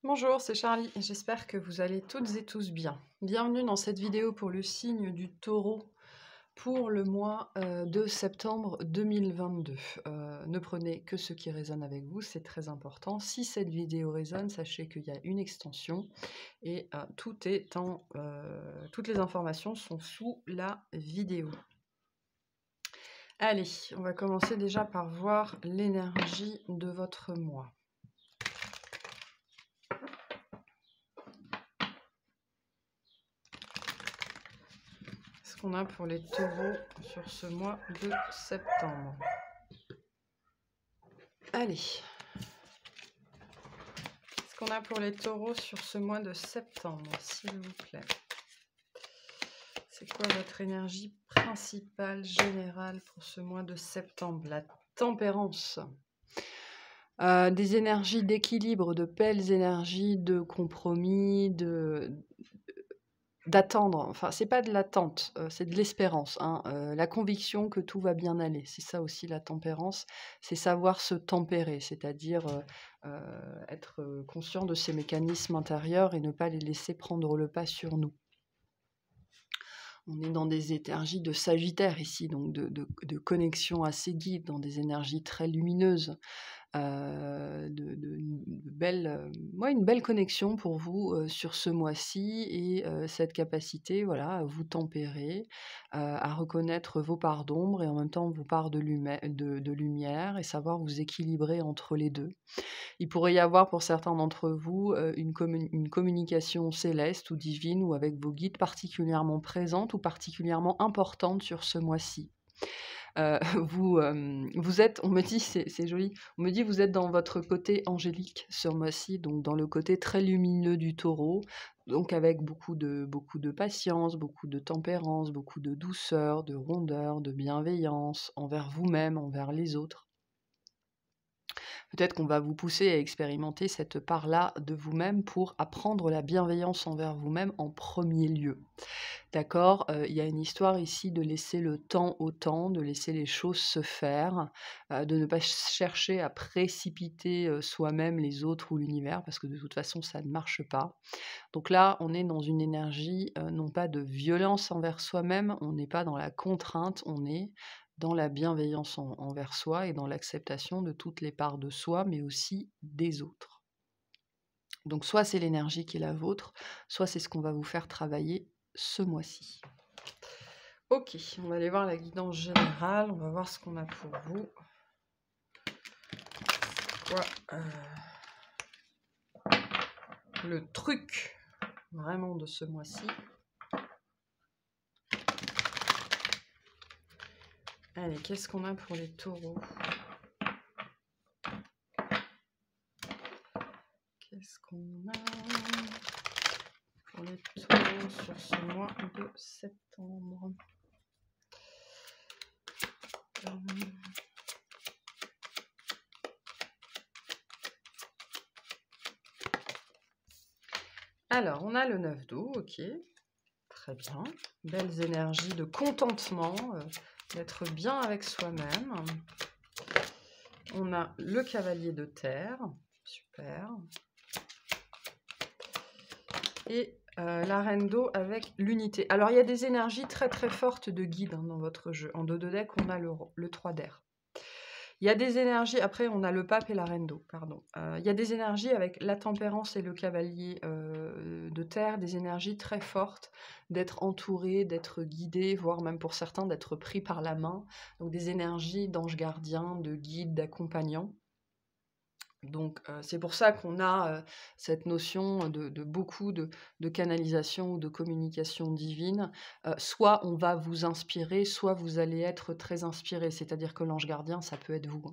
Bonjour, c'est Charlie, j'espère que vous allez toutes et tous bien. Bienvenue dans cette vidéo pour le signe du Taureau pour le mois de septembre 2022. Ne prenez que ce qui résonne avec vous, c'est très important. Si cette vidéo résonne, sachez qu'il y a une extension et toutes les informations sont sous la vidéo. Allez, on va commencer déjà par voir l'énergie de votre mois. Qu'est-ce qu'on a pour les taureaux sur ce mois de septembre? Allez. Qu'est-ce qu'on a pour les taureaux sur ce mois de septembre, s'il vous plaît? C'est quoi votre énergie principale, générale pour ce mois de septembre? La tempérance. Des énergies d'équilibre, de belles énergies de compromis, d'attendre, enfin c'est pas de l'attente, c'est de l'espérance, hein, la conviction que tout va bien aller. C'est ça aussi la tempérance, c'est savoir se tempérer, c'est-à-dire, être, conscient de ses mécanismes intérieurs et ne pas les laisser prendre le pas sur nous. On est dans des énergies de Sagittaire ici, donc de connexion à ses guides, dans des énergies très lumineuses. Une belle connexion pour vous sur ce mois-ci et cette capacité, voilà, à vous tempérer, à reconnaître vos parts d'ombre et en même temps vos parts de lumière et savoir vous équilibrer entre les deux. Il pourrait y avoir pour certains d'entre vous une communication céleste ou divine ou avec vos guides particulièrement présente ou particulièrement importante sur ce mois-ci. Vous êtes, on me dit, c'est joli, on me dit vous êtes dans votre côté angélique ce mois-ci, donc dans le côté très lumineux du taureau, donc avec beaucoup de patience, beaucoup de tempérance, beaucoup de douceur, de rondeur, de bienveillance envers vous-même, envers les autres. Peut-être qu'on va vous pousser à expérimenter cette part-là de vous-même pour apprendre la bienveillance envers vous-même en premier lieu. D'accord? Il y a une histoire ici de laisser le temps au temps, de laisser les choses se faire, de ne pas chercher à précipiter, soi-même, les autres ou l'univers parce que de toute façon ça ne marche pas. Donc là, on est dans une énergie, non pas de violence envers soi-même, on n'est pas dans la contrainte, on est dans la bienveillance envers soi et dans l'acceptation de toutes les parts de soi, mais aussi des autres. Donc soit c'est l'énergie qui est la vôtre, soit c'est ce qu'on va vous faire travailler ce mois-ci. Ok, on va aller voir la guidance générale, on va voir ce qu'on a pour vous. C'est quoi le truc vraiment de ce mois-ci? Allez, qu'est-ce qu'on a pour les taureaux? Qu'est-ce qu'on a pour les taureaux sur ce mois de septembre? Alors, on a le 9 d'eau, ok. Très bien. Belles énergies de contentement, d'être bien avec soi-même. On a le cavalier de terre, super. Et la reine d'eau avec l'unité. Alors, il y a des énergies très très fortes de guide dans votre jeu. En dos de deck, on a le 3 d'air. Il y a des énergies, après on a le pape et la reine d'eau, pardon. Il y a des énergies avec la tempérance et le cavalier de terre, des énergies très fortes, d'être entouré, d'être guidé, voire même pour certains d'être pris par la main. Donc des énergies d'ange gardien, de guide, d'accompagnant. Donc c'est pour ça qu'on a cette notion de beaucoup de canalisation ou de communication divine. Soit on va vous inspirer, soit vous allez être très inspiré. C'est-à-dire que l'ange gardien, ça peut être vous.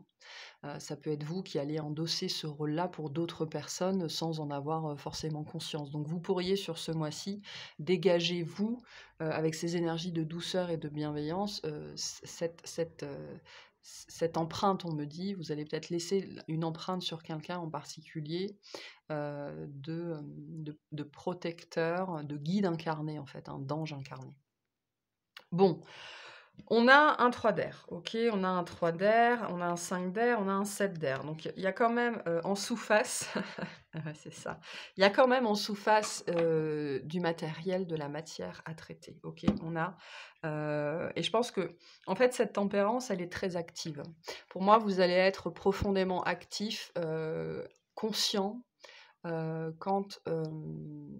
Ça peut être vous qui allez endosser ce rôle-là pour d'autres personnes sans en avoir forcément conscience. Donc vous pourriez sur ce mois-ci dégager vous, avec ces énergies de douceur et de bienveillance, cette empreinte, on me dit, vous allez peut-être laisser une empreinte sur quelqu'un en particulier, de protecteur, de guide incarné en fait, d'ange incarné. Bon, on a un 3 d'air, ok, on a un 3 d'air, on a un 5 d'air, on a un 7 d'air. Donc il y a quand même en sous-face Ouais, c'est ça. Il y a quand même en sous-face, du matériel, de la matière à traiter, OK? Et je pense que, en fait, cette tempérance, elle est très active. Pour moi, vous allez être profondément actif, conscient, quant,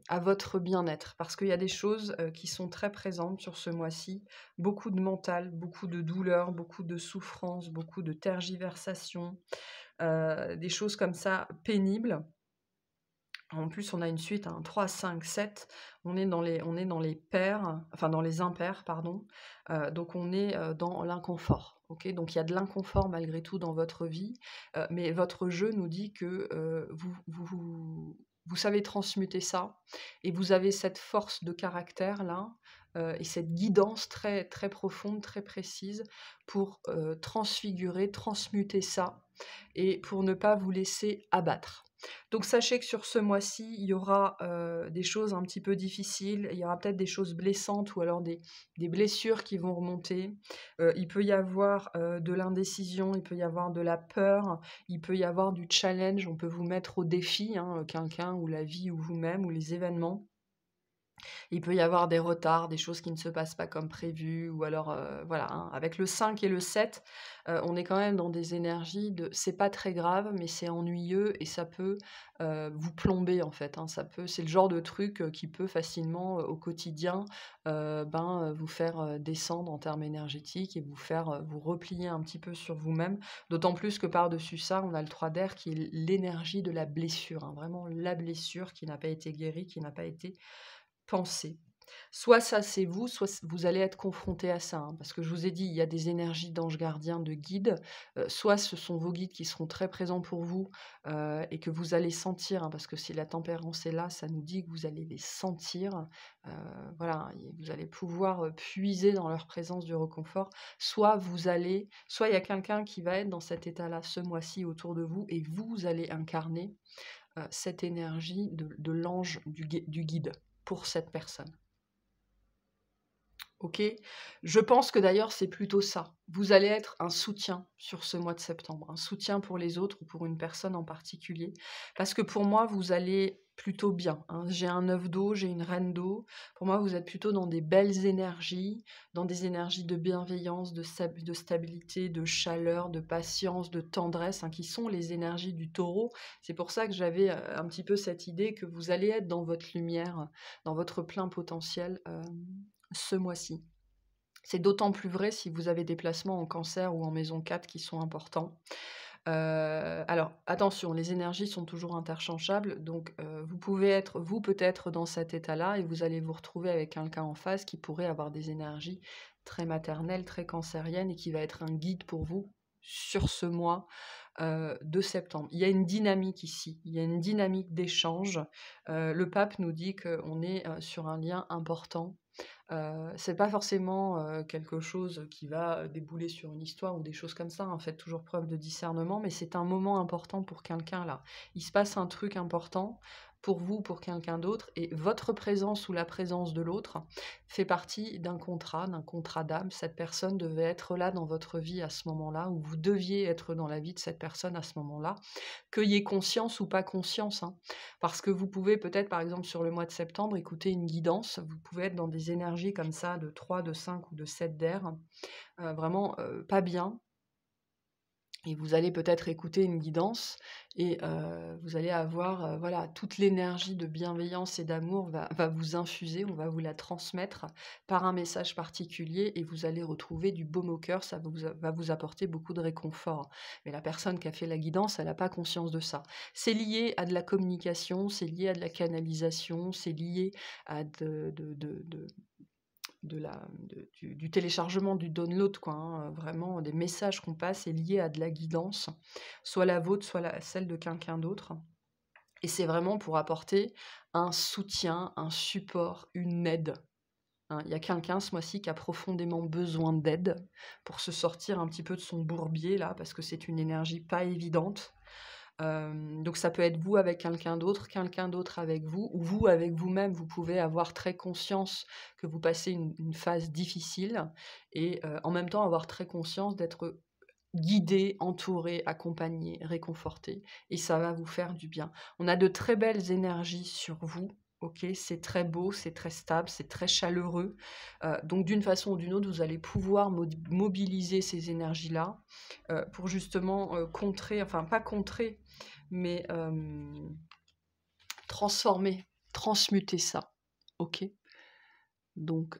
à votre bien-être. Parce qu'il y a des choses, qui sont très présentes sur ce mois-ci. Beaucoup de mental, beaucoup de douleur, beaucoup de souffrance, beaucoup de tergiversations, des choses comme ça pénibles. En plus, on a une suite, hein, 3, 5, 7. On est dans les pairs, enfin dans les impairs, pardon. Donc on est, dans l'inconfort, OK? Donc il y a de l'inconfort malgré tout dans votre vie, mais votre jeu nous dit que, vous savez transmuter ça et vous avez cette force de caractère-là, et cette guidance très, très profonde, très précise pour, transfigurer, transmuter ça et pour ne pas vous laisser abattre. Donc sachez que sur ce mois-ci, il y aura, des choses un petit peu difficiles, il y aura peut-être des choses blessantes ou alors des blessures qui vont remonter. Il peut y avoir, de l'indécision, il peut y avoir de la peur, il peut y avoir du challenge, on peut vous mettre au défi, hein, quelqu'un ou la vie ou vous-même ou les événements. Il peut y avoir des retards, des choses qui ne se passent pas comme prévu ou alors, voilà, hein. Avec le 5 et le 7, on est quand même dans des énergies de c'est pas très grave, mais c'est ennuyeux et ça peut, vous plomber en fait, hein. C'est le genre de truc, qui peut facilement, au quotidien, vous faire, descendre en termes énergétiques et vous faire, vous replier un petit peu sur vous-même. D'autant plus que par-dessus ça, on a le 3 d'air qui est l'énergie de la blessure, hein, vraiment la blessure qui n'a pas été guérie, qui n'a pas été pensée. Soit ça, c'est vous, soit vous allez être confronté à ça, hein, parce que je vous ai dit, il y a des énergies d'anges gardiens, de guides. Soit ce sont vos guides qui seront très présents pour vous et que vous allez sentir, hein, parce que si la tempérance est là, ça nous dit que vous allez les sentir. euh, voilà, et vous allez pouvoir puiser dans leur présence du réconfort. Soit il y a quelqu'un qui va être dans cet état-là ce mois-ci autour de vous et vous allez incarner cette énergie de l'ange, du guide pour cette personne. OK? Je pense que d'ailleurs, c'est plutôt ça. Vous allez être un soutien sur ce mois de septembre, un soutien pour les autres ou pour une personne en particulier. Parce que pour moi, vous allez plutôt bien, hein. J'ai un œuf d'eau, j'ai une reine d'eau. Pour moi, vous êtes plutôt dans des belles énergies, dans des énergies de bienveillance, de stabilité, de chaleur, de patience, de tendresse, hein, qui sont les énergies du taureau. C'est pour ça que j'avais un petit peu cette idée que vous allez être dans votre lumière, dans votre plein potentiel. Ce mois-ci. C'est d'autant plus vrai si vous avez des placements en cancer ou en maison 4 qui sont importants. Alors attention, les énergies sont toujours interchangeables, donc vous pouvez être, vous peut-être dans cet état-là et vous allez vous retrouver avec quelqu'un en face qui pourrait avoir des énergies très maternelles, très cancériennes et qui va être un guide pour vous sur ce mois de septembre. Il y a une dynamique ici, il y a une dynamique d'échange. Le pape nous dit qu'on est sur un lien important. C'est pas forcément, quelque chose qui va débouler sur une histoire ou des choses comme ça, hein. Faites toujours preuve de discernement, mais c'est un moment important pour quelqu'un là. Il se passe un truc important pour vous, pour quelqu'un d'autre et votre présence ou la présence de l'autre fait partie d'un contrat d'âme. Cette personne devait être là dans votre vie à ce moment-là ou vous deviez être dans la vie de cette personne à ce moment-là. Qu'il y ait conscience ou pas conscience, hein. Parce que vous pouvez peut-être, par exemple, sur le mois de septembre, écouter une guidance. Vous pouvez être dans des énergies comme ça de 3, de 5 ou de 7 d'air, vraiment pas bien. Et vous allez peut-être écouter une guidance et vous allez avoir, voilà, toute l'énergie de bienveillance et d'amour va vous infuser, on va vous la transmettre par un message particulier et vous allez retrouver du baume au cœur, ça va vous apporter beaucoup de réconfort. Mais la personne qui a fait la guidance, elle n'a pas conscience de ça. C'est lié à de la communication, c'est lié à de la canalisation, c'est lié à du téléchargement, du download, quoi, hein, vraiment des messages qu'on passe est lié à de la guidance, soit la vôtre, soit celle de quelqu'un d'autre. Et c'est vraiment pour apporter un soutien, un support, une aide, hein. Il y a quelqu'un ce mois-ci qui a profondément besoin d'aide pour se sortir un petit peu de son bourbier là, parce que c'est une énergie pas évidente. Donc ça peut être vous avec quelqu'un d'autre avec vous, ou vous avec vous-même. Vous pouvez avoir très conscience que vous passez une phase difficile et en même temps avoir très conscience guider, entourer, accompagner, réconforter. Et ça va vous faire du bien. On a de très belles énergies sur vous. Ok, c'est très beau, c'est très stable, c'est très chaleureux. Donc d'une façon ou d'une autre, vous allez pouvoir mobiliser ces énergies-là pour justement contrer, enfin pas contrer, mais transformer, transmuter ça. Ok. Donc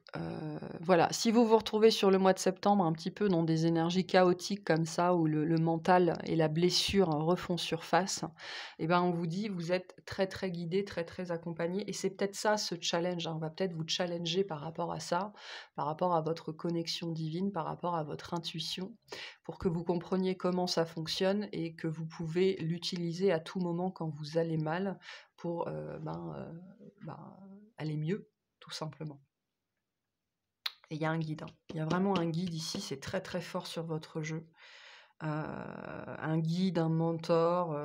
voilà, si vous vous retrouvez sur le mois de septembre un petit peu dans des énergies chaotiques comme ça, où le mental et la blessure refont surface, eh ben on vous dit, vous êtes très très guidé, très très accompagné, et c'est peut-être ça ce challenge, hein. On va peut-être vous challenger par rapport à ça, par rapport à votre connexion divine, par rapport à votre intuition, pour que vous compreniez comment ça fonctionne et que vous pouvez l'utiliser à tout moment quand vous allez mal pour aller mieux, tout simplement. Et il y a un guide, hein. Il y a vraiment un guide ici, c'est très très fort sur votre jeu. Un guide, un mentor,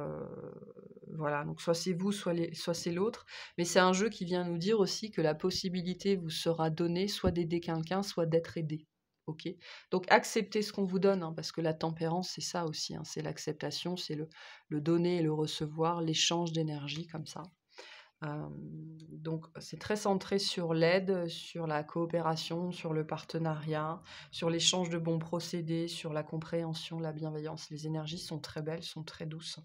voilà. Donc soit c'est vous, soit c'est l'autre. Mais c'est un jeu qui vient nous dire aussi que la possibilité vous sera donnée soit d'aider quelqu'un, soit d'être aidé. Ok. Donc acceptez ce qu'on vous donne, hein, parce que la tempérance, c'est ça aussi, hein, c'est l'acceptation, c'est le donner et le recevoir, l'échange d'énergie comme ça. Donc c'est très centré sur l'aide, sur la coopération, sur le partenariat, sur l'échange de bons procédés, sur la compréhension, la bienveillance. Les énergies sont très belles, sont très douces.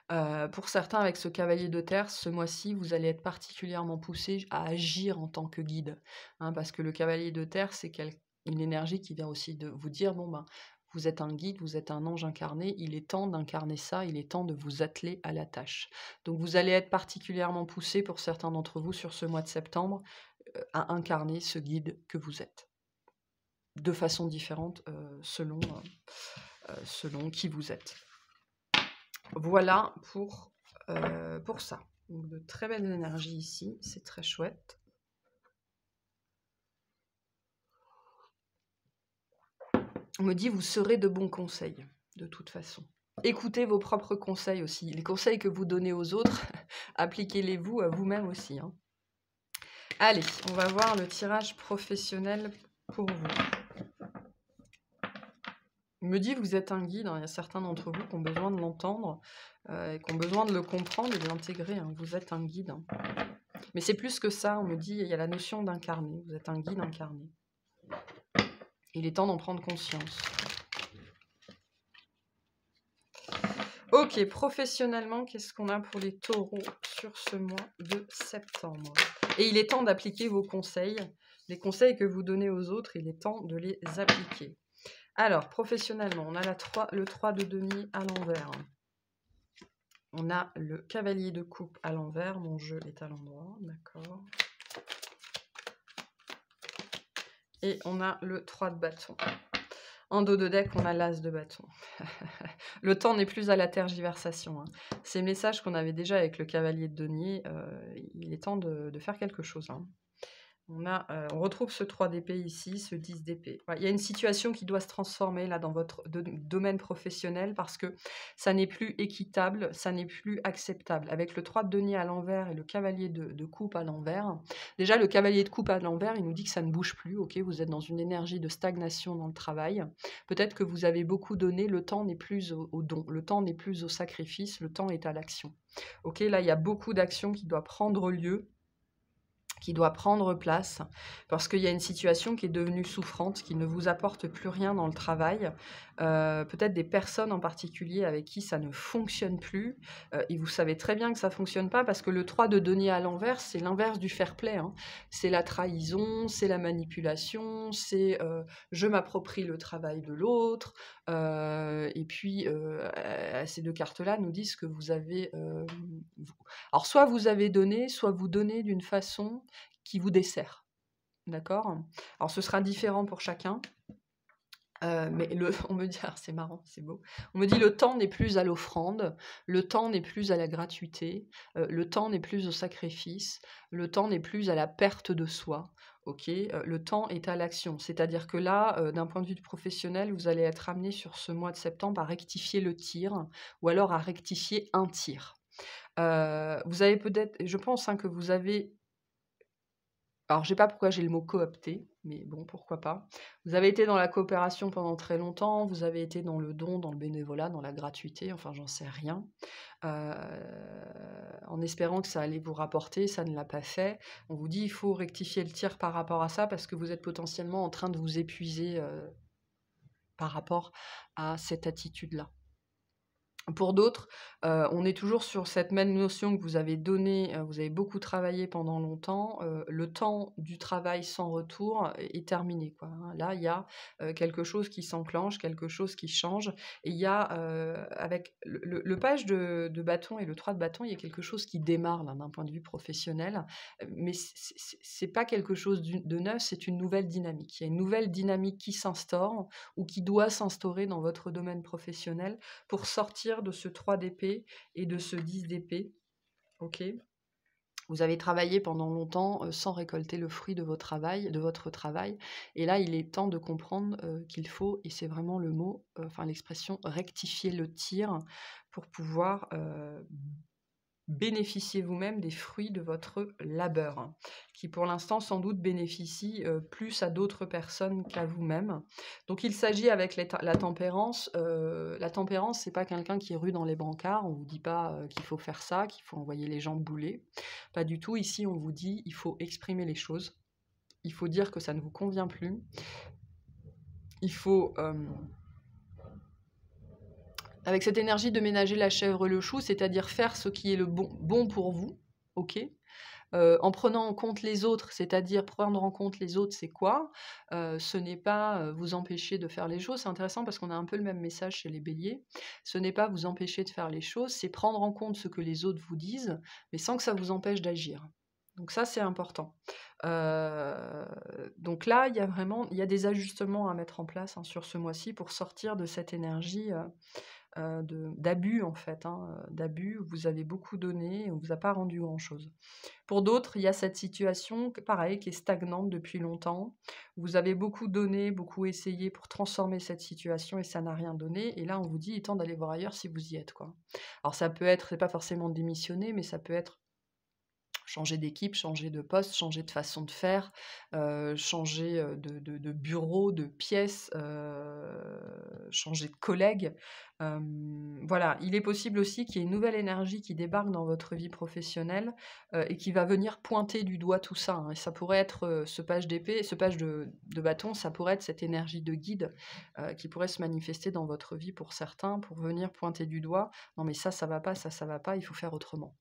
Pour certains, avec ce cavalier de terre, ce mois-ci, vous allez être particulièrement poussé à agir en tant que guide, hein, parce que le cavalier de terre, c'est une énergie qui vient aussi de vous dire, bon ben, vous êtes un guide, vous êtes un ange incarné, il est temps d'incarner ça, il est temps de vous atteler à la tâche. Donc vous allez être particulièrement poussé, pour certains d'entre vous, sur ce mois de septembre, à incarner ce guide que vous êtes, de façon différente selon qui vous êtes. Voilà pour ça. Donc de très belles énergies ici, c'est très chouette. On me dit, vous serez de bons conseils, de toute façon. Écoutez vos propres conseils aussi. Les conseils que vous donnez aux autres, appliquez-les vous à vous-même aussi, hein. Allez, on va voir le tirage professionnel pour vous. Il me dit, vous êtes un guide, hein. Il y a certains d'entre vous qui ont besoin de l'entendre, et qui ont besoin de le comprendre et de l'intégrer, hein. Vous êtes un guide, hein. Mais c'est plus que ça, on me dit, il y a la notion d'incarner. Vous êtes un guide incarné. Il est temps d'en prendre conscience. Ok, professionnellement, qu'est-ce qu'on a pour les taureaux sur ce mois de septembre? Et il est temps d'appliquer vos conseils. Les conseils que vous donnez aux autres, il est temps de les appliquer. Alors, professionnellement, on a le 3 de denier à l'envers. On a le cavalier de coupe à l'envers. Mon jeu est à l'endroit, d'accord. Et on a le 3 de bâton. En dos de deck, on a l'as de bâton. Le temps n'est plus à la tergiversation, hein. Ces messages qu'on avait déjà avec le cavalier de denier, il est temps de faire quelque chose, hein. On retrouve ce 3 d'épée ici, ce 10 d'épée. Ouais, il y a une situation qui doit se transformer là dans votre domaine professionnel, parce que ça n'est plus équitable, ça n'est plus acceptable. Avec le 3 de denier à l'envers et le cavalier de coupe à l'envers, déjà le cavalier de coupe à l'envers, il nous dit que ça ne bouge plus, ok, vous êtes dans une énergie de stagnation dans le travail. Peut-être que vous avez beaucoup donné, le temps n'est plus au don, le temps n'est plus au sacrifice, le temps est à l'action. Ok, là il y a beaucoup d'actions qui doivent prendre lieu, qui doit prendre place, parce qu'il y a une situation qui est devenue souffrante, qui ne vous apporte plus rien dans le travail, peut-être des personnes en particulier avec qui ça ne fonctionne plus, et vous savez très bien que ça ne fonctionne pas, parce que le 3 de denier à l'envers, c'est l'inverse du fair play, hein. C'est la trahison, c'est la manipulation, c'est je m'approprie le travail de l'autre, et puis ces deux cartes-là nous disent que vous avez... Alors soit vous avez donné, soit vous donnez d'une façon qui vous dessert, d'accord? Alors ce sera différent pour chacun, mais on me dit, alors c'est marrant, c'est beau, on me dit le temps n'est plus à l'offrande, le temps n'est plus à la gratuité, le temps n'est plus au sacrifice, le temps n'est plus à la perte de soi, ok? Le temps est à l'action, c'est-à-dire que là, d'un point de vue professionnel, vous allez être amené sur ce mois de septembre à rectifier le tir, ou alors à rectifier un tir. Vous avez peut-être, je pense, hein, que vous avez... Alors, je ne sais pas pourquoi j'ai le mot coopté. mais bon, pourquoi pas. Vous avez été dans la coopération pendant très longtemps, vous avez été dans le don, dans le bénévolat, dans la gratuité, enfin j'en sais rien, en espérant que ça allait vous rapporter, ça ne l'a pas fait. On vous dit il faut rectifier le tir par rapport à ça parce que vous êtes potentiellement en train de vous épuiser par rapport à cette attitude-là. Pour d'autres, on est toujours sur cette même notion que vous avez donnée, vous avez beaucoup travaillé pendant longtemps, le temps du travail sans retour est terminé, quoi, hein. Là, il y a, quelque chose qui s'enclenche, quelque chose qui change et il y a, avec le page de bâton et le 3 de bâton, il y a quelque chose qui démarre là, d'un point de vue professionnel, mais c'est pas quelque chose de neuf, c'est une nouvelle dynamique. Il y a une nouvelle dynamique qui s'instaure ou qui doit s'instaurer dans votre domaine professionnel pour sortir de ce 3 d'épée et de ce 10 d'épée. Ok. Vous avez travaillé pendant longtemps sans récolter le fruit de votre travail. Et là, il est temps de comprendre qu'il faut, et c'est vraiment le mot, enfin l'expression, rectifier le tir pour pouvoir bénéficiez vous-même des fruits de votre labeur, hein, qui pour l'instant sans doute bénéficient plus à d'autres personnes qu'à vous-même. Donc il s'agit avec la tempérance. La tempérance, c'est pas quelqu'un qui rue dans les brancards, on vous dit pas qu'il faut faire ça, qu'il faut envoyer les gens bouler. Pas du tout, ici on vous dit il faut exprimer les choses, il faut dire que ça ne vous convient plus, il faut... avec cette énergie de ménager la chèvre et le chou, c'est-à-dire faire ce qui est le bon pour vous, ok, en prenant en compte les autres, c'est-à-dire prendre en compte les autres, c'est quoi? Ce n'est pas vous empêcher de faire les choses, c'est intéressant parce qu'on a un peu le même message chez les béliers, ce n'est pas vous empêcher de faire les choses, c'est prendre en compte ce que les autres vous disent, mais sans que ça vous empêche d'agir. Donc ça, c'est important. Donc là, il y a des ajustements à mettre en place hein, sur ce mois-ci pour sortir de cette énergie d'abus en fait, hein, d'abus où vous avez beaucoup donné et on ne vous a pas rendu grand-chose. Pour d'autres, il y a cette situation, pareil, qui est stagnante depuis longtemps. Vous avez beaucoup donné, beaucoup essayé pour transformer cette situation et ça n'a rien donné. Et là, on vous dit, il est temps d'aller voir ailleurs si vous y êtes, quoi. Alors ça peut être, c'est pas forcément démissionner, mais ça peut être changer d'équipe, changer de poste, changer de façon de faire, changer de bureau, de pièce, changer de collègue. Voilà, il est possible aussi qu'il y ait une nouvelle énergie qui débarque dans votre vie professionnelle et qui va venir pointer du doigt tout ça, hein. Et ça pourrait être ce page d'épée, ce page de bâton, ça pourrait être cette énergie de guide qui pourrait se manifester dans votre vie pour certains, pour venir pointer du doigt. Non mais ça va pas, ça va pas, il faut faire autrement.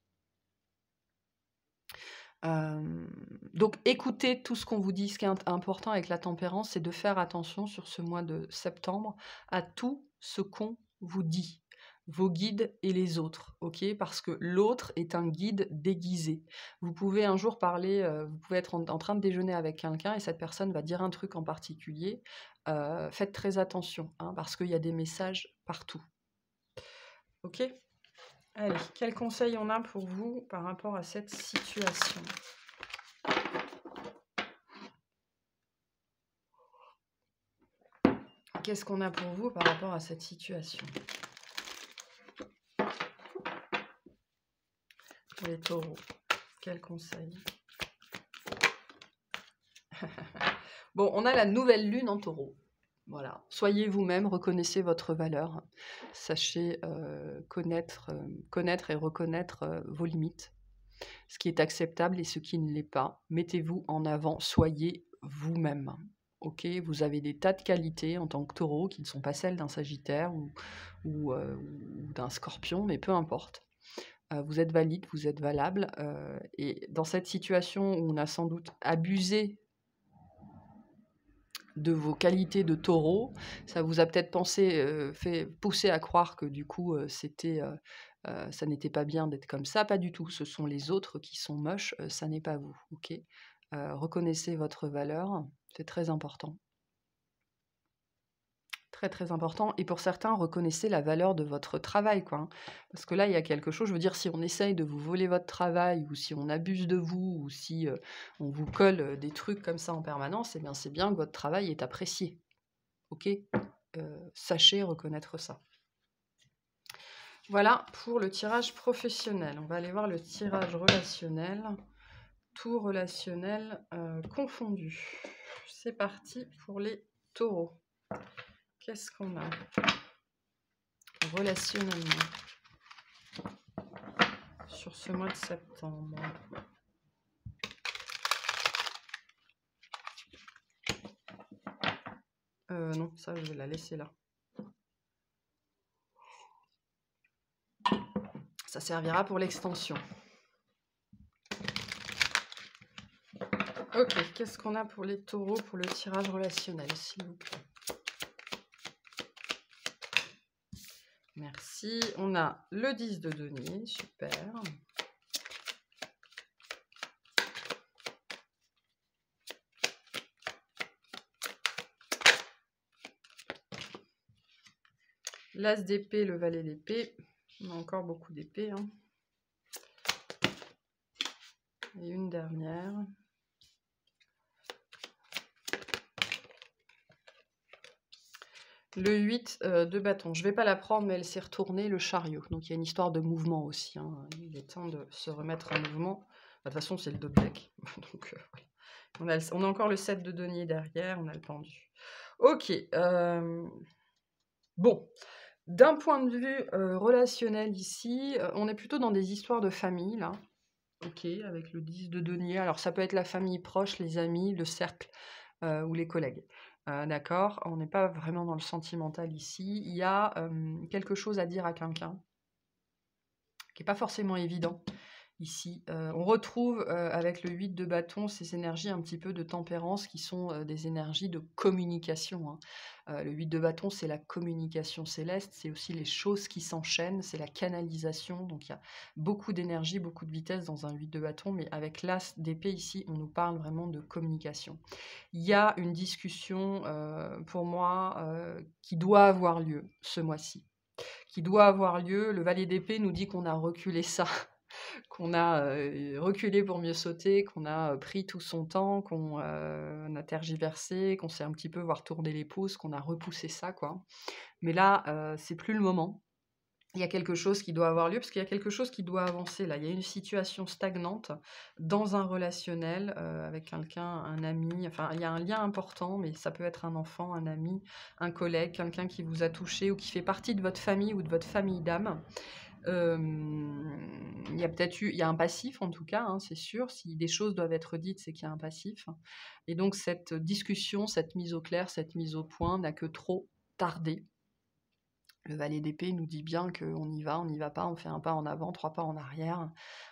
Donc écoutez tout ce qu'on vous dit. Ce qui est important avec la tempérance, c'est de faire attention sur ce mois de septembre à tout ce qu'on vous dit, vos guides et les autres, ok? Parce que l'autre est un guide déguisé. Vous pouvez un jour parler, vous pouvez être en train de déjeuner avec quelqu'un et cette personne va dire un truc en particulier. Faites très attention, hein, parce qu'il y a des messages partout. Ok? Allez, quels conseils on a pour vous par rapport à cette situation? Qu'est-ce qu'on a pour vous par rapport à cette situation? Pour les taureaux, quels conseils? Bon, on a la nouvelle lune en taureau. Voilà, soyez vous-même, reconnaissez votre valeur, sachez connaître et reconnaître vos limites, ce qui est acceptable et ce qui ne l'est pas. Mettez-vous en avant, soyez vous-même. Ok, vous avez des tas de qualités en tant que taureau qui ne sont pas celles d'un sagittaire ou d'un scorpion, mais peu importe. Vous êtes valide, vous êtes valable. Et dans cette situation où on a sans doute abusé de vos qualités de taureau, ça vous a peut-être fait pousser à croire que du coup ça n'était pas bien d'être comme ça. Pas du tout, ce sont les autres qui sont moches, ça n'est pas vous, ok? Reconnaissez votre valeur, c'est très important. Très, très important. Et pour certains, reconnaissez la valeur de votre travail, quoi, hein. Parce que là, il y a quelque chose, je veux dire, si on essaye de vous voler votre travail, ou si on abuse de vous, ou si on vous colle des trucs comme ça en permanence, eh bien, c'est bien que votre travail est apprécié. Ok? Sachez reconnaître ça. Voilà pour le tirage professionnel. On va aller voir le tirage relationnel. Tout relationnel confondu. c'est parti pour les taureaux. Qu'est-ce qu'on a relationnellement sur ce mois de septembre? Non, ça, je vais la laisser là. Ça servira pour l'extension. Ok, qu'est-ce qu'on a pour les taureaux, pour le tirage relationnel, s'il vous plaît? Merci. On a le 10 de denier, super. L'as d'épée, le valet d'épée. On a encore beaucoup d'épées. Hein. Et une dernière. Le 8 de bâton. Je ne vais pas la prendre, mais elle s'est retournée, le chariot. Donc il y a une histoire de mouvement aussi. Hein. Il est temps de se remettre en mouvement. De toute façon, c'est le dos de deck. Donc, on a encore le 7 de denier derrière. On a le pendu. Ok. Bon. D'un point de vue relationnel ici, on est plutôt dans des histoires de famille, là. Ok, avec le 10 de denier. Alors, ça peut être la famille proche, les amis, le cercle ou les collègues. D'accord, on n'est pas vraiment dans le sentimental ici. Il y a quelque chose à dire à quelqu'un qui n'est pas forcément évident ici. On retrouve avec le 8 de bâton ces énergies un petit peu de tempérance qui sont des énergies de communication. Hein. Le 8 de bâton, c'est la communication céleste, c'est aussi les choses qui s'enchaînent, c'est la canalisation. Donc il y a beaucoup d'énergie, beaucoup de vitesse dans un 8 de bâton, mais avec l'as d'épée ici, on nous parle vraiment de communication. Il y a une discussion, pour moi, qui doit avoir lieu ce mois-ci. Qui doit avoir lieu. Le valet d'épée nous dit qu'on a reculé ça, qu'on a reculé pour mieux sauter, qu'on a pris tout son temps, qu'on a tergiversé, qu'on s'est un petit peu voir tourner les pouces, qu'on a repoussé ça, quoi. Mais là, c'est plus le moment. Il y a quelque chose qui doit avoir lieu, parce qu'il y a quelque chose qui doit avancer là. Il y a une situation stagnante dans un relationnel avec quelqu'un, un ami. Enfin, il y a un lien important, mais ça peut être un enfant, un ami, un collègue, quelqu'un qui vous a touché ou qui fait partie de votre famille ou de votre famille d'âme. Il y a peut-être il y a un passif en tout cas, hein, c'est sûr. Si des choses doivent être dites, c'est qu'il y a un passif. Et donc cette discussion, cette mise au clair, cette mise au point n'a que trop tardé. Le valet d'épée nous dit bien qu'on y va, on n'y va pas, on fait un pas en avant, 3 pas en arrière,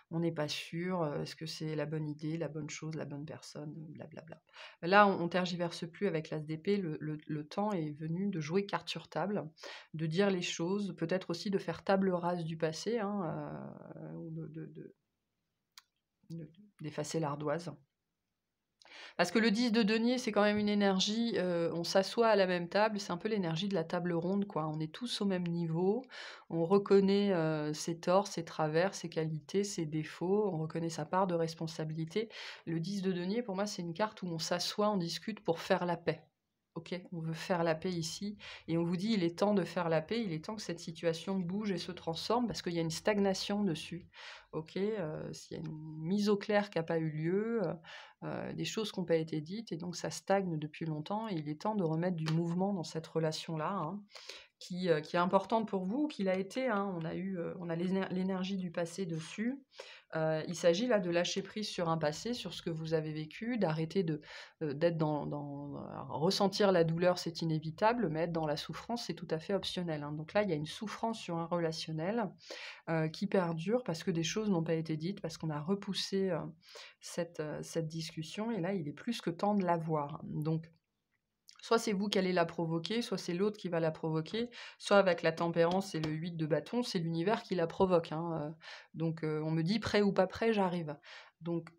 on n'est pas sûr, est-ce que c'est la bonne idée, la bonne chose, la bonne personne, blablabla. Là, on tergiverse plus avec l'as d'épée, le temps est venu de jouer carte sur table, de dire les choses, peut-être aussi de faire table rase du passé, hein, ou d'effacer l'ardoise. Parce que le 10 de denier, c'est quand même une énergie, on s'assoit à la même table, c'est un peu l'énergie de la table ronde, quoi. On est tous au même niveau, on reconnaît ses torts, ses travers, ses qualités, ses défauts, on reconnaît sa part de responsabilité. Le 10 de denier, pour moi, c'est une carte où on s'assoit, on discute pour faire la paix. Ok, on veut faire la paix ici, et on vous dit il est temps de faire la paix, il est temps que cette situation bouge et se transforme, parce qu'il y a une stagnation dessus. Ok, s'il y a une mise au clair qui n'a pas eu lieu, des choses qui n'ont pas été dites, et donc ça stagne depuis longtemps, et il est temps de remettre du mouvement dans cette relation-là, hein, qui est importante pour vous, qu'il a été, hein, on a l'énergie du passé dessus. Il s'agit là de lâcher prise sur un passé, sur ce que vous avez vécu, d'arrêter d'être ressentir la douleur, c'est inévitable, mais être dans la souffrance, c'est tout à fait optionnel. Hein. Donc là, il y a une souffrance sur un relationnel qui perdure parce que des choses n'ont pas été dites, parce qu'on a repoussé cette discussion, et là, il est plus que temps de l'avoir. Donc, soit c'est vous qui allez la provoquer, soit c'est l'autre qui va la provoquer, soit avec la tempérance et le 8 de bâton, c'est l'univers qui la provoque. Hein. Donc on me dit prêt ou pas prêt, j'arrive. Donc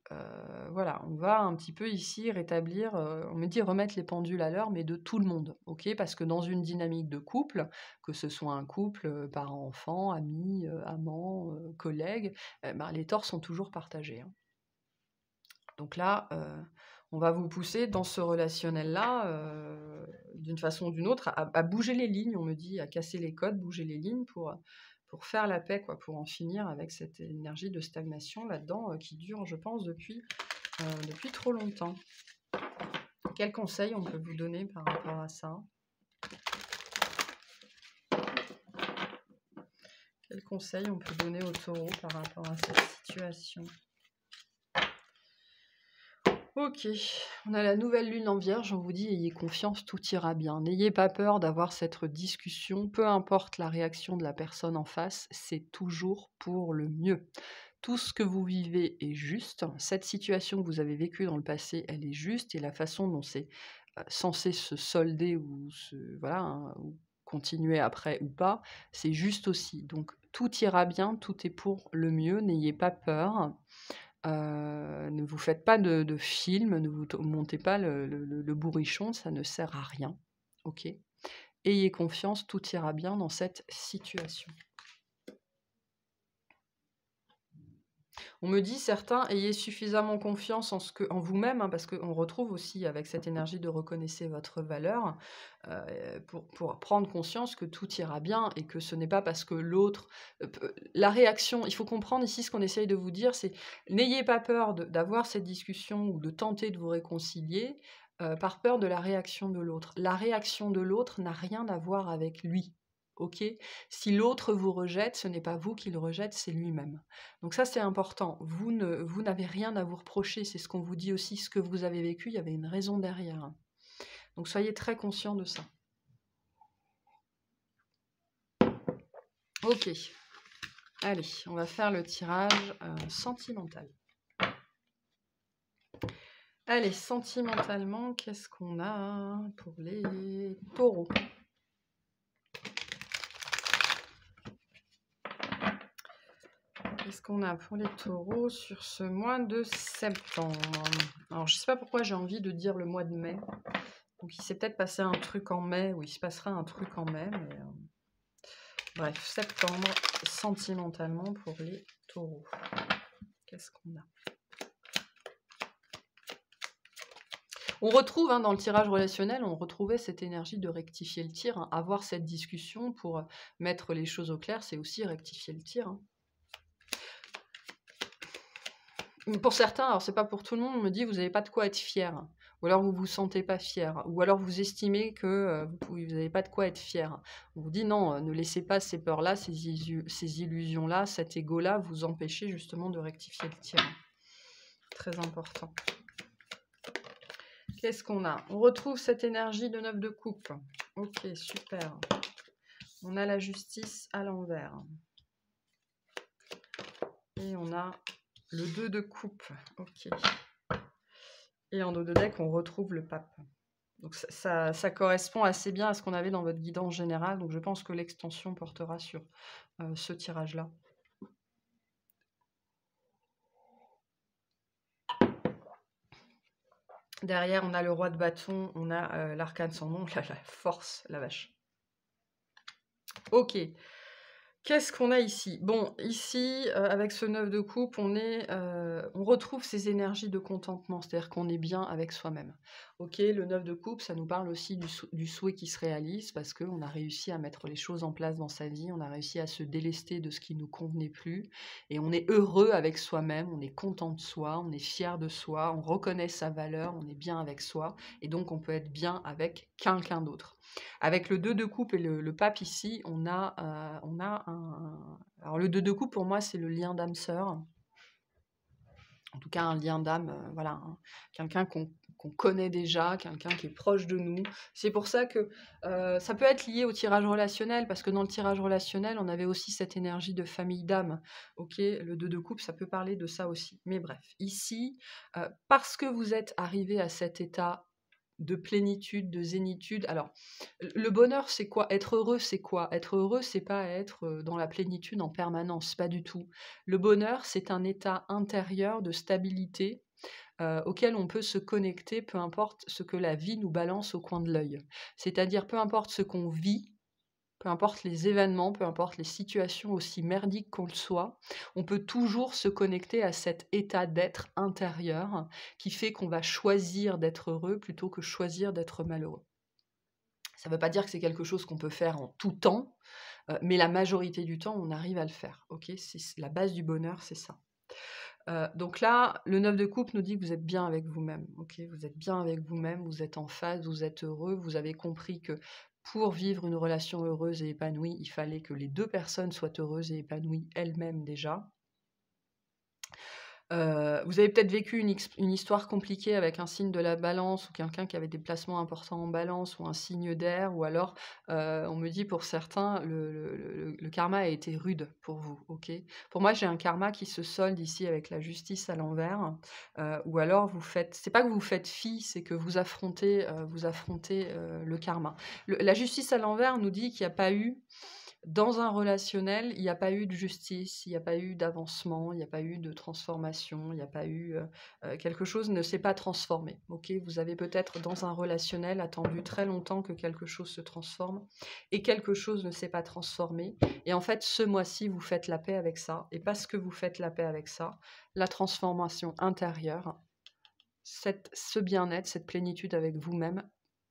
voilà, on va un petit peu ici rétablir, on me dit remettre les pendules à l'heure, mais de tout le monde, ok? Parce que dans une dynamique de couple, que ce soit un couple, parents-enfants, amis, amants, collègues, les torts sont toujours partagés. Hein. Donc là, on va vous pousser dans ce relationnel-là, d'une façon ou d'une autre, à bouger les lignes, on me dit, à casser les codes, bouger les lignes pour faire la paix, quoi, pour en finir avec cette énergie de stagnation là-dedans qui dure, je pense, depuis trop longtemps. Quels conseils on peut vous donner par rapport à ça? Quels conseils on peut donner au taureau par rapport à cette situation? Ok, on a la nouvelle lune en vierge, on vous dit ayez confiance, tout ira bien. N'ayez pas peur d'avoir cette discussion, peu importe la réaction de la personne en face, c'est toujours pour le mieux. Tout ce que vous vivez est juste, cette situation que vous avez vécue dans le passé, elle est juste, et la façon dont c'est censé se solder ou voilà, hein, ou continuer après ou pas, c'est juste aussi. Donc tout ira bien, tout est pour le mieux, n'ayez pas peur. Ne vous faites pas de film, ne vous montez pas le bourrichon, ça ne sert à rien. Ok. Ayez confiance, tout ira bien dans cette situation. On me dit certains, ayez suffisamment confiance en vous-même, hein, parce qu'on retrouve aussi avec cette énergie de reconnaissez votre valeur, pour prendre conscience que tout ira bien et que ce n'est pas parce que l'autre... la réaction, il faut comprendre ici ce qu'on essaye de vous dire, c'est n'ayez pas peur d'avoir cette discussion ou de tenter de vous réconcilier par peur de la réaction de l'autre. La réaction de l'autre n'a rien à voir avec lui. Ok, si l'autre vous rejette, ce n'est pas vous qui le rejette, c'est lui-même. Donc ça, c'est important. Vous n'avez rien à vous reprocher. C'est ce qu'on vous dit aussi. Ce que vous avez vécu, il y avait une raison derrière. Donc soyez très conscients de ça. Ok. Allez, on va faire le tirage sentimental. Allez, sentimentalement, qu'est-ce qu'on a pour les taureaux? Qu'est-ce qu'on a pour les taureaux sur ce mois de septembre? Alors, je ne sais pas pourquoi j'ai envie de dire le mois de mai. Donc, il s'est peut-être passé un truc en mai, ou il se passera un truc en mai, mais... Bref, septembre, sentimentalement pour les taureaux. Qu'est-ce qu'on a? On retrouve, hein, dans le tirage relationnel, on retrouvait cette énergie de rectifier le tir. Hein. Avoir cette discussion pour mettre les choses au clair, c'est aussi rectifier le tir. Hein. Pour certains, alors c'est pas pour tout le monde, on me dit vous n'avez pas de quoi être fier. Ou alors vous vous sentez pas fier. Ou alors vous estimez que vous n'avez pas de quoi être fier. On vous dit non, ne laissez pas ces peurs-là, ces illusions-là, cet ego-là vous empêcher justement de rectifier le tir. Très important. Qu'est-ce qu'on a? On retrouve cette énergie de 9 de coupe. Ok, super. On a la justice à l'envers. Et on a le 2 de coupe. Ok. Et en dos de deck, on retrouve le pape. Donc ça correspond assez bien à ce qu'on avait dans votre guidance générale. Donc je pense que l'extension portera sur ce tirage-là. Derrière, on a le roi de bâton, on a l'arcane sans nom, la force, la vache. Ok. Qu'est-ce qu'on a ici? Bon, ici, avec ce 9 de coupe, on retrouve ces énergies de contentement, c'est-à-dire qu'on est bien avec soi-même. Ok, le 9 de coupe, ça nous parle aussi du souhait qui se réalise, parce qu'on a réussi à mettre les choses en place dans sa vie, on a réussi à se délester de ce qui ne nous convenait plus, et on est heureux avec soi-même, on est content de soi, on est fier de soi, on reconnaît sa valeur, on est bien avec soi, et donc on peut être bien avec quelqu'un d'autre. Avec le 2 de coupe et le pape ici, on a un... Alors le 2 de coupe, pour moi, c'est le lien d'âme-sœur. En tout cas, un lien d'âme, voilà, hein. Quelqu'un qu'on connaît déjà, quelqu'un qui est proche de nous. C'est pour ça que ça peut être lié au tirage relationnel, parce que dans le tirage relationnel, on avait aussi cette énergie de famille d'âme. Ok, le 2 de coupe, ça peut parler de ça aussi. Mais bref, ici, parce que vous êtes arrivé à cet état de plénitude, de zénitude. Alors, le bonheur, c'est quoi? Être heureux, c'est quoi? Être heureux, c'est pas être dans la plénitude en permanence, pas du tout. Le bonheur, c'est un état intérieur de stabilité auquel on peut se connecter, peu importe ce que la vie nous balance au coin de l'œil. C'est-à-dire, peu importe ce qu'on vit, peu importe les événements, peu importe les situations aussi merdiques qu'on le soit, on peut toujours se connecter à cet état d'être intérieur qui fait qu'on va choisir d'être heureux plutôt que choisir d'être malheureux. Ça ne veut pas dire que c'est quelque chose qu'on peut faire en tout temps, mais la majorité du temps, on arrive à le faire. Okay, c'est la base du bonheur, c'est ça. Donc là, le 9 de coupe nous dit que vous êtes bien avec vous-même, OK? Vous êtes bien avec vous-même, vous êtes en phase, vous êtes heureux, vous avez compris que pour vivre une relation heureuse et épanouie, il fallait que les 2 personnes soient heureuses et épanouies elles-mêmes déjà. Vous avez peut-être vécu une histoire compliquée avec un signe de la Balance ou quelqu'un qui avait des placements importants en Balance ou un signe d'air ou alors, on me dit pour certains le karma a été rude pour vous, OK? Pour moi, j'ai un karma qui se solde ici avec la justice à l'envers, ou alors c'est pas que vous faites fi, c'est que vous affrontez, le karma. La justice à l'envers nous dit qu'il y a pas eu dans un relationnel, il n'y a pas eu de justice, il n'y a pas eu d'avancement, il n'y a pas eu de transformation, il n'y a pas eu, quelque chose ne s'est pas transformé, OK? Vous avez peut-être dans un relationnel attendu très longtemps que quelque chose se transforme et quelque chose ne s'est pas transformé et en fait, ce mois-ci, vous faites la paix avec ça et parce que vous faites la paix avec ça, la transformation intérieure, ce bien-être, cette plénitude avec vous-même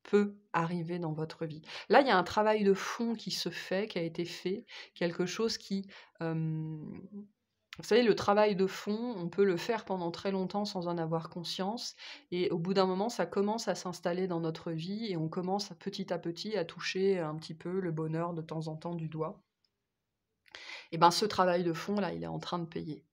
peut arriver dans votre vie. Là, il y a un travail de fond qui se fait, qui a été fait, quelque chose qui, vous savez, le travail de fond, on peut le faire pendant très longtemps sans en avoir conscience et au bout d'un moment, ça commence à s'installer dans notre vie et on commence petit à petit à toucher un petit peu le bonheur de temps en temps du doigt. Et ben, ce travail de fond là, il est en train de payer.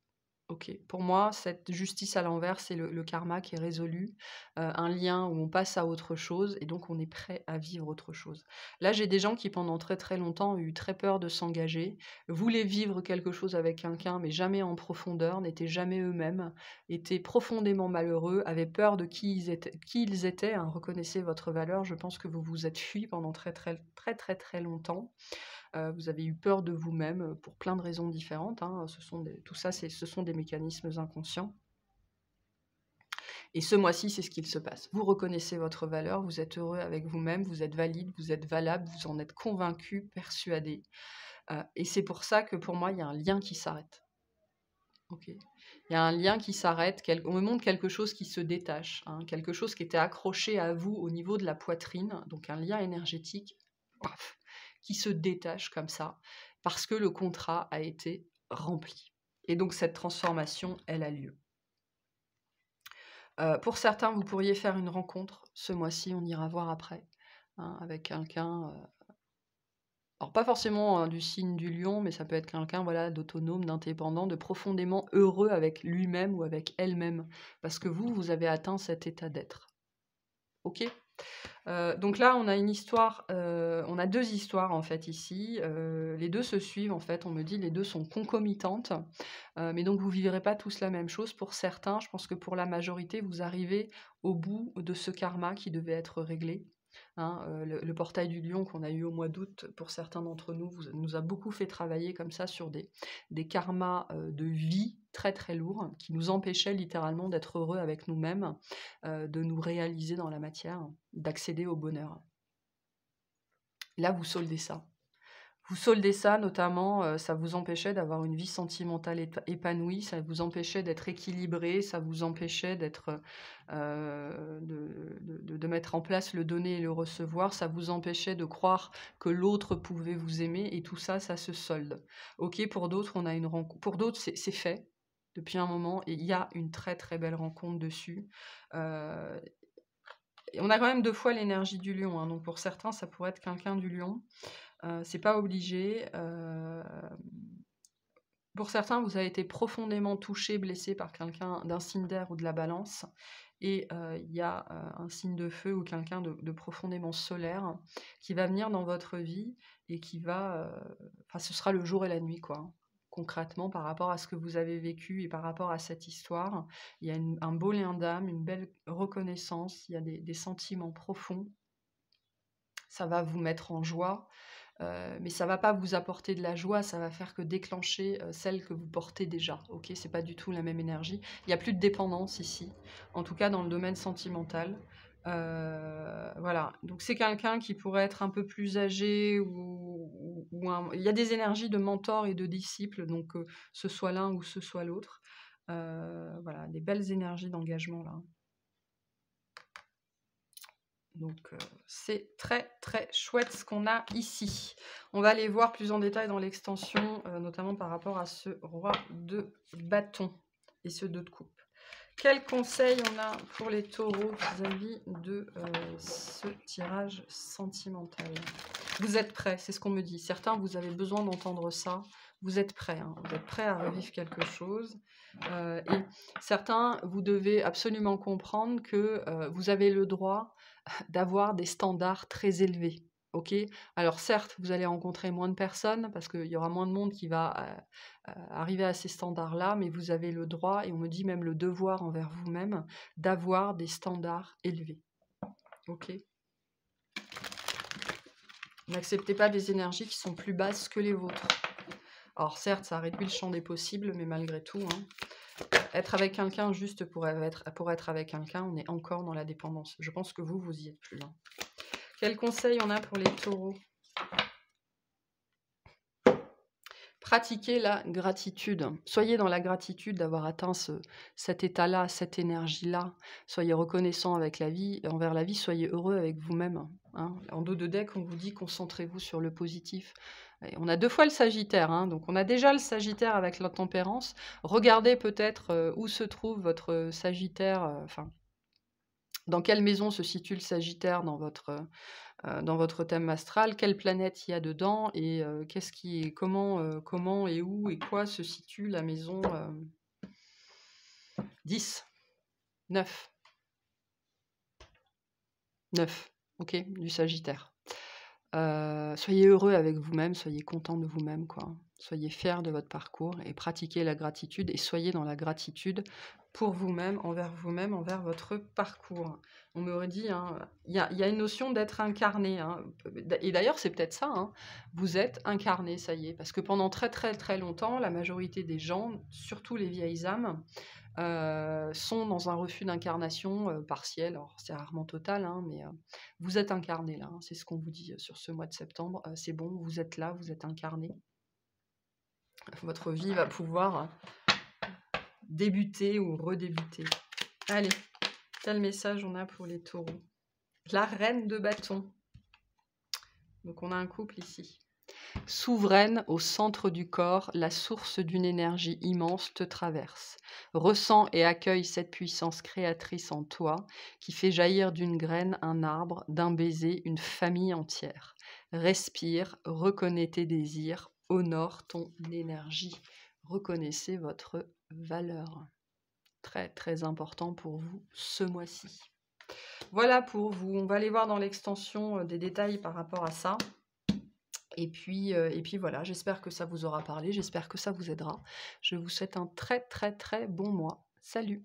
OK. Pour moi, cette justice à l'envers, c'est le karma qui est résolu, un lien où on passe à autre chose et donc on est prêt à vivre autre chose. Là, j'ai des gens qui pendant très, très longtemps ont eu très peur de s'engager, voulaient vivre quelque chose avec quelqu'un mais jamais en profondeur, n'étaient jamais eux-mêmes, étaient profondément malheureux, avaient peur de qui ils étaient, hein. Reconnaissez votre valeur. Je pense que vous vous êtes fui pendant très, très, très, très, très longtemps. Vous avez eu peur de vous-même, pour plein de raisons différentes, hein. Tout ça, ce sont des mécanismes inconscients. Et ce mois-ci, c'est ce qu'il se passe. Vous reconnaissez votre valeur, vous êtes heureux avec vous-même, vous êtes valide, vous êtes valable, vous en êtes convaincu, persuadé. Et c'est pour ça que pour moi, il y a un lien qui s'arrête. OK. Il y a un lien qui s'arrête, on me montre quelque chose qui se détache, hein, quelque chose qui était accroché à vous au niveau de la poitrine, donc un lien énergétique, paf, qui se détache comme ça, parce que le contrat a été rempli. Et donc cette transformation, elle a lieu. Pour certains, vous pourriez faire une rencontre ce mois-ci, on ira voir après, hein, avec quelqu'un, alors pas forcément, du signe du lion, mais ça peut être quelqu'un, voilà, d'autonome, d'indépendant, de profondément heureux avec lui-même ou avec elle-même. Parce que vous avez atteint cet état d'être. OK? Donc là, on a une histoire, on a 2 histoires en fait ici, les 2 se suivent en fait, on me dit les 2 sont concomitantes, mais donc vous vivrez pas tous la même chose. Pour certains, je pense que pour la majorité, vous arrivez au bout de ce karma qui devait être réglé, hein. Le portail du lion qu'on a eu au mois d'août, pour certains d'entre nous, nous a beaucoup fait travailler comme ça sur des karmas, de vie très, très lourds, qui nous empêchaient littéralement d'être heureux avec nous-mêmes, de nous réaliser dans la matière, d'accéder au bonheur. Là, vous soldez ça. Vous soldez ça notamment, ça vous empêchait d'avoir une vie sentimentale épanouie, ça vous empêchait d'être équilibré, ça vous empêchait d'être, de mettre en place le donner et le recevoir, ça vous empêchait de croire que l'autre pouvait vous aimer et tout ça, ça se solde. OK, pour d'autres, on a une rencontre, pour d'autres, c'est fait depuis un moment et il y a une très, très belle rencontre dessus. Et on a quand même 2 fois l'énergie du lion, hein, donc pour certains, ça pourrait être quelqu'un du lion. C'est pas obligé. Pour certains, vous avez été profondément touché, blessé par quelqu'un d'un signe d'air ou de la Balance et il y a, un signe de feu ou quelqu'un de profondément solaire qui va venir dans votre vie et qui va, enfin ce sera le jour et la nuit quoi, hein. Concrètement par rapport à ce que vous avez vécu et par rapport à cette histoire, il y a un beau lien d'âme, une belle reconnaissance, il y a des sentiments profonds. Ça va vous mettre en joie. Mais ça va pas vous apporter de la joie, ça va faire que déclencher, celle que vous portez déjà, OK? C'est pas du tout la même énergie. Il y a plus de dépendance ici, en tout cas dans le domaine sentimental. Voilà, donc c'est quelqu'un qui pourrait être un peu plus âgé ou il y a des énergies de mentor et de disciple, donc ce soit l'un ou ce soit l'autre. Voilà, des belles énergies d'engagement là. Donc c'est très très chouette ce qu'on a ici. On va aller voir plus en détail dans l'extension, notamment par rapport à ce roi de bâton et ce 2 de coupe. Quel conseil on a pour les taureaux vis-à-vis de ce tirage sentimental? Vous êtes prêts, c'est ce qu'on me dit. Certains, vous avez besoin d'entendre ça. Vous êtes prêts, hein. Vous êtes prêts à revivre quelque chose. Et certains, vous devez absolument comprendre que vous avez le droit d'avoir des standards très élevés. Ok? Alors certes, vous allez rencontrer moins de personnes parce qu'il y aura moins de monde qui va arriver à ces standards-là, mais vous avez le droit, et on me dit même le devoir envers vous-même, d'avoir des standards élevés. Ok? N'acceptez pas des énergies qui sont plus basses que les vôtres. Alors certes, ça réduit le champ des possibles, mais malgré tout, hein, être avec quelqu'un juste pour être avec quelqu'un, on est encore dans la dépendance. Je pense que vous y êtes plus. Hein. Quel conseil on a pour les taureaux? Pratiquez la gratitude. Soyez dans la gratitude d'avoir atteint cet état-là, cette énergie-là. Soyez reconnaissant avec la vie, envers la vie, soyez heureux avec vous-même. Hein. En dos de deck, on vous dit concentrez-vous sur le positif. Et on a 2 fois le Sagittaire, hein, donc on a déjà le Sagittaire avec la tempérance. Regardez peut-être où se trouve votre Sagittaire, enfin, dans quelle maison se situe le Sagittaire dans votre thème astral, quelle planète il y a dedans et comment et où et quoi se situe la maison 10, 9, 9, ok, du Sagittaire. Soyez heureux avec vous-même, soyez content de vous-même, quoi. Soyez fiers de votre parcours et pratiquez la gratitude et soyez dans la gratitude pour vous-même, envers votre parcours. On m'aurait dit, hein, il y a une notion d'être incarné. Hein, et d'ailleurs, c'est peut-être ça. Hein, vous êtes incarné, ça y est. Parce que pendant très très très longtemps, la majorité des gens, surtout les vieilles âmes, sont dans un refus d'incarnation partiel. Alors, c'est rarement total, hein, mais vous êtes incarné là. Hein, c'est ce qu'on vous dit sur ce mois de septembre. C'est bon, vous êtes là, vous êtes incarné. Votre vie va pouvoir débuter ou redébuter. Allez, quel message on a pour les taureaux? La reine de bâton. Donc on a un couple ici. Souveraine au centre du corps, la source d'une énergie immense te traverse. Ressens et accueille cette puissance créatrice en toi qui fait jaillir d'une graine un arbre, d'un baiser une famille entière. Respire, reconnais tes désirs, honore ton énergie. Reconnaissez votre valeur. Très très important pour vous ce mois-ci. Voilà pour vous. On va aller voir dans l'extension des détails par rapport à ça. Et puis voilà, j'espère que ça vous aura parlé, j'espère que ça vous aidera. Je vous souhaite un très très très bon mois. Salut!